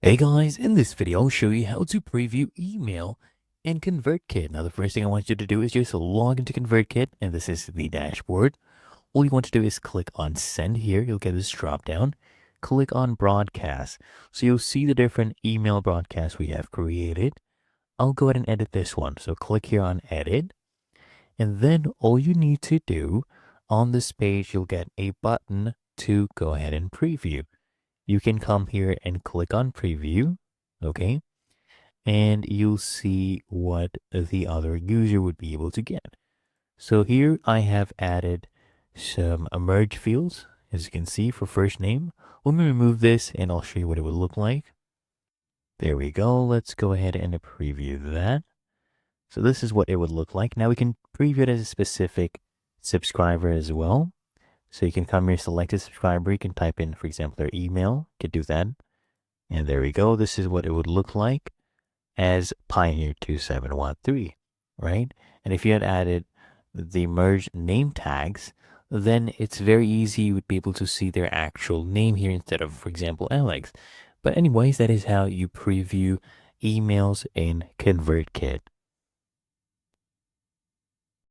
Hey guys, in this video I'll show you how to preview email in ConvertKit. Now the first thing I want you to do is just log into ConvertKit, and this is the dashboard. All you want to do is click on send here. You'll get this drop down. Click on broadcast. So you'll see the different email broadcasts we have created. I'll go ahead and edit this one. So click here on edit. And then all you need to do on this page, you'll get a button to go ahead and preview. You can come here and click on preview, okay? And you'll see what the other user would be able to get. So here I have added some merge fields, as you can see, for first name. Let me remove this and I'll show you what it would look like. There we go. Let's go ahead and preview that. So this is what it would look like. Now we can preview it as a specific subscriber as well. So you can come here, select a subscriber. You can type in, for example, their email. You could do that. And there we go. This is what it would look like as Pioneer 2713, right? And if you had added the merge name tags, then it's very easy. You would be able to see their actual name here instead of, for example, Alex. But anyways, that is how you preview emails in ConvertKit.